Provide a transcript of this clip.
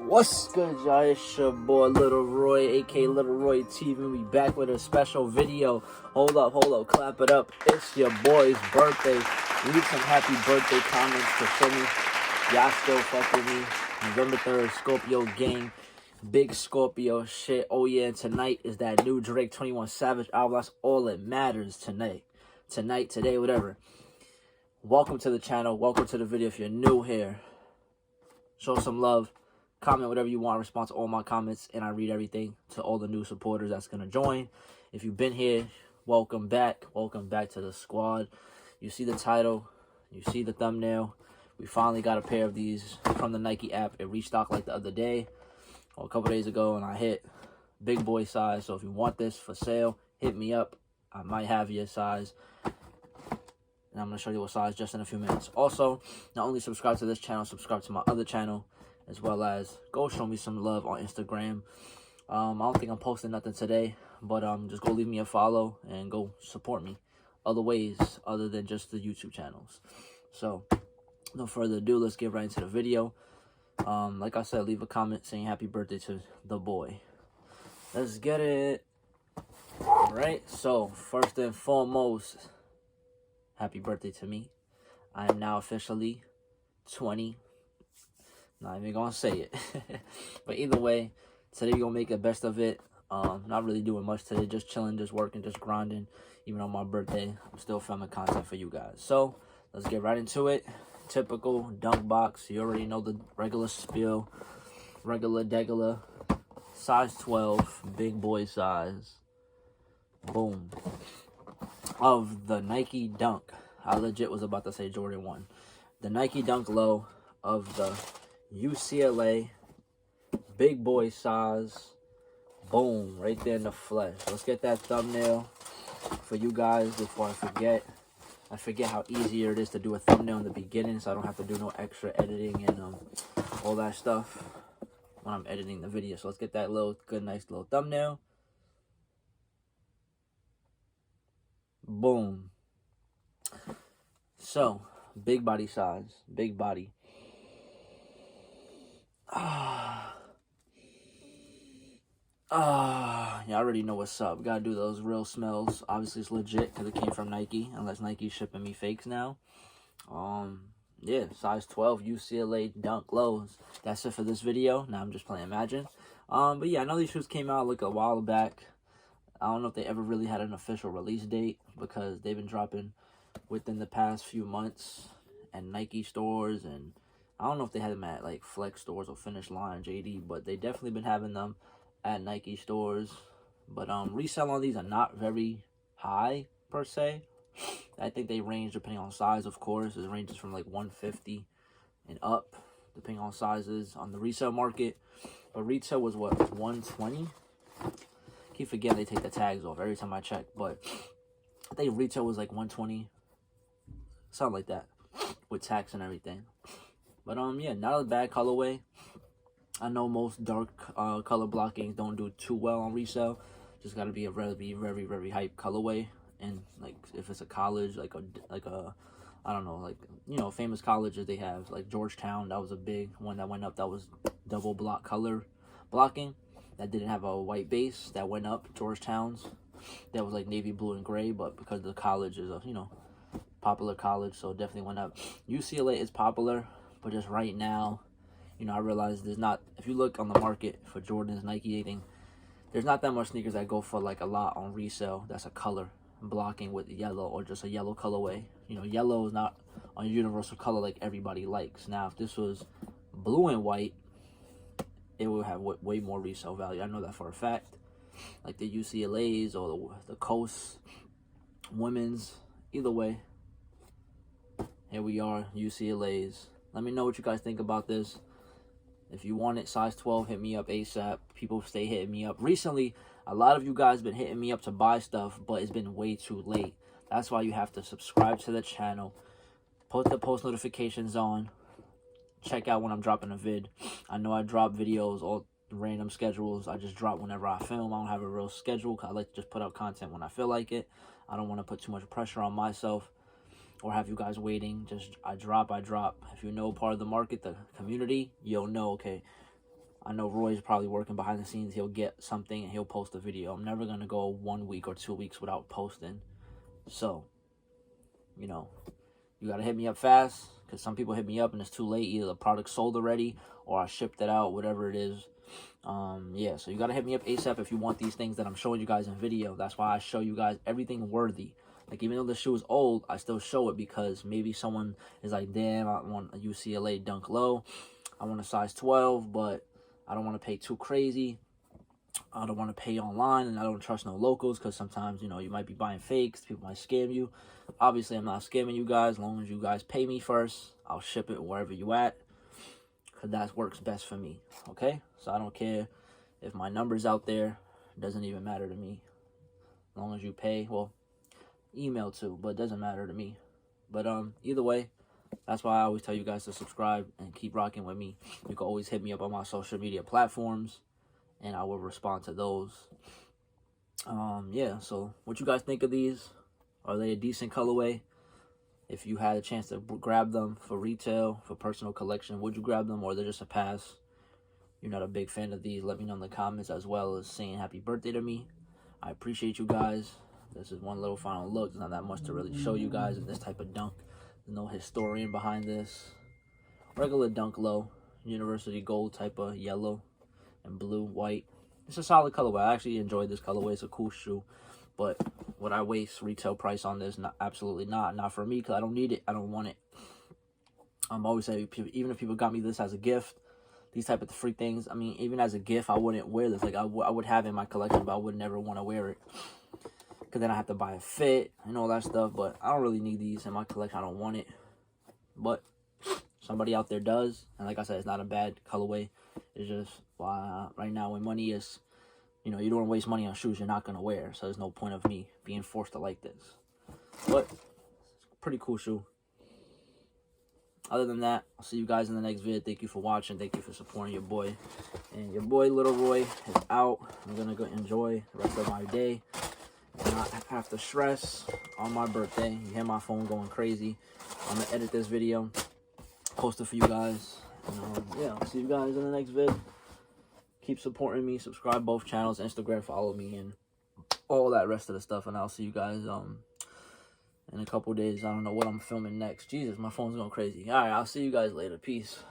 What's good, y'all? It's your boy Little Roy, aka Little Roy TV. We back with a special video. Hold up, clap it up. It's your boy's birthday. Leave some happy birthday comments to show me y'all still fuck with me. November 3rd, Scorpio gang. Big Scorpio shit. Oh yeah, and tonight is that new Drake 21 Savage album. That's all that matters tonight. Today, whatever. Welcome to the channel. Welcome to the video. If you're new here, show some love. Comment whatever you want, respond to all my comments, and I read everything to all the new supporters that's going to join. If you've been here, welcome back. Welcome back to the squad. You see the title. You see the thumbnail. We finally got a pair of these from the Nike app. It restocked like the other day or a couple days ago, and I hit big boy size. So if you want this for sale, hit me up. I might have your size. And I'm going to show you what size just in a few minutes. Also, not only subscribe to this channel, subscribe to my other channel, as well as go show me some love on Instagram. I don't think I'm posting nothing today, but just go leave me a follow and go support me other ways other than just the YouTube channels. So no further ado, let's get right into the video. Like I said, leave a comment saying happy birthday to the boy. Let's get it. All right, so first and foremost, happy birthday to me. I am now officially 20. Not even gonna say it. But either way, today we're gonna make the best of it. Not really doing much today, just chilling, just working, just grinding. Even on my birthday, I'm still filming content for you guys. So let's get right into it. Typical dunk box. You already know the regular spiel. Regular size 12, big boy size. Boom. Of the Nike Dunk. I legit was about to say Jordan 1. The Nike Dunk Low of the UCLA, big boy size. Boom, right there in the flesh. Let's get that thumbnail for you guys before I forget. I forget how easier it is to do a thumbnail in the beginning, so I don't have to do no extra editing and all that stuff when I'm editing the video. So let's get that nice little thumbnail. Boom. So, big body size, big body. You already know what's up. Gotta do those real smells. Obviously, it's legit because it came from Nike, unless Nike's shipping me fakes now. Yeah, size 12 UCLA Dunk Lows. That's it for this video. Now I'm just playing Imagine. But yeah, I know these shoes came out like a while back. I don't know if they ever really had an official release date because they've been dropping within the past few months at Nike stores, and I don't know if they had them at like Flex stores or Finish Line, JD, but they definitely been having them at Nike stores. But resale on these are not very high per se. I think they range depending on size, of course. It ranges from like 150 and up depending on sizes on the resale market. But retail was what, 120? Keep forgetting they take the tags off every time I check, but I think retail was like 120, something like that, with tax and everything. But yeah, not a bad colorway. I know most dark color blockings don't do too well on resale. Just gotta be a very hype colorway. And like if it's a college, like a I don't know, like, you know, famous colleges they have, like Georgetown, that was a big one that went up. That was double block color blocking. That didn't have a white base, that went up. Georgetown's, that was like navy blue and gray, but because the college is a, you know, popular college, so it definitely went up. UCLA is popular, but just right now, you know, I realize there's not, if you look on the market for Jordans, Nike, anything, there's not that much sneakers that go for like a lot on resale that's a color blocking with yellow or just a yellow colorway. You know, yellow is not a universal color like everybody likes. Now, if this was blue and white, it would have way more resale value. I know that for a fact. Like the UCLA's or the Coast women's. Either way, here we are, UCLA's. Let me know what you guys think about this. If you want it, size 12, hit me up ASAP. People stay hitting me up. Recently, a lot of you guys been hitting me up to buy stuff, but it's been way too late. That's why you have to subscribe to the channel. Put the post notifications on. Check out when I'm dropping a vid. I know I drop videos, all random schedules. I just drop whenever I film. I don't have a real schedule. I like to just put out content when I feel like it. I don't want to put too much pressure on myself or have you guys waiting. Just I drop. If you know part of the market, the community, you'll know, okay, I know Roy's probably working behind the scenes. He'll get something and he'll post a video. I'm never going to go 1 week or 2 weeks without posting. So, you know, you got to hit me up fast, because some people hit me up and it's too late. Either the product's sold already or I shipped it out, whatever it is. Yeah, so you got to hit me up ASAP if you want these things that I'm showing you guys in video. That's why I show you guys everything worthy. Like, even though the shoe is old, I still show it because maybe someone is like, damn, I want a UCLA Dunk Low. I want a size 12, but I don't want to pay too crazy. I don't want to pay online, and I don't trust no locals, because sometimes, you know, you might be buying fakes. People might scam you. Obviously, I'm not scamming you guys. As long as you guys pay me first, I'll ship it wherever you at, because that works best for me, okay? So I don't care if my number's out there. It doesn't even matter to me. As long as you pay, well, email too, but it doesn't matter to me. But either way, that's why I always tell you guys to subscribe and keep rocking with me. You can always hit me up on my social media platforms, and I will respond to those. Yeah, so what you guys think of these? Are they a decent colorway? If you had a chance to grab them for retail, for personal collection, would you grab them, or they're just a pass? You're not a big fan of these, let me know in the comments, as well as saying happy birthday to me. I appreciate you guys. This is one little final look. There's not that much to really show you guys in this type of dunk. There's no historian behind this. Regular Dunk Low, University Gold type of yellow and blue, white. It's a solid colorway. I actually enjoyed this colorway. It's a cool shoe. But would I waste retail price on this? Not, absolutely not. Not for me, because I don't need it. I don't want it. I'm always saying, even if people got me this as a gift, these type of free things, I mean, even as a gift, I wouldn't wear this. Like, I would have it in my collection, but I would never want to wear it, because then I have to buy a fit and all that stuff. But I don't really need these in my collection. I don't want it. But somebody out there does. And like I said, it's not a bad colorway. It's just, right now when money is, you know, you don't want to waste money on shoes you're not going to wear. So there's no point of me being forced to like this. But, pretty cool shoe. Other than that, I'll see you guys in the next vid. Thank you for watching. Thank you for supporting your boy. And your boy, Little Roy, is out. I'm going to go enjoy the rest of my day and not have to stress on my birthday. You hear my phone going crazy. I'm going to edit this video, post it for you guys. And, yeah, I'll see you guys in the next vid. Keep supporting me. Subscribe both channels. Instagram, follow me, and all that rest of the stuff. And I'll see you guys in a couple days. I don't know what I'm filming next. Jesus, my phone's going crazy. All right, I'll see you guys later. Peace.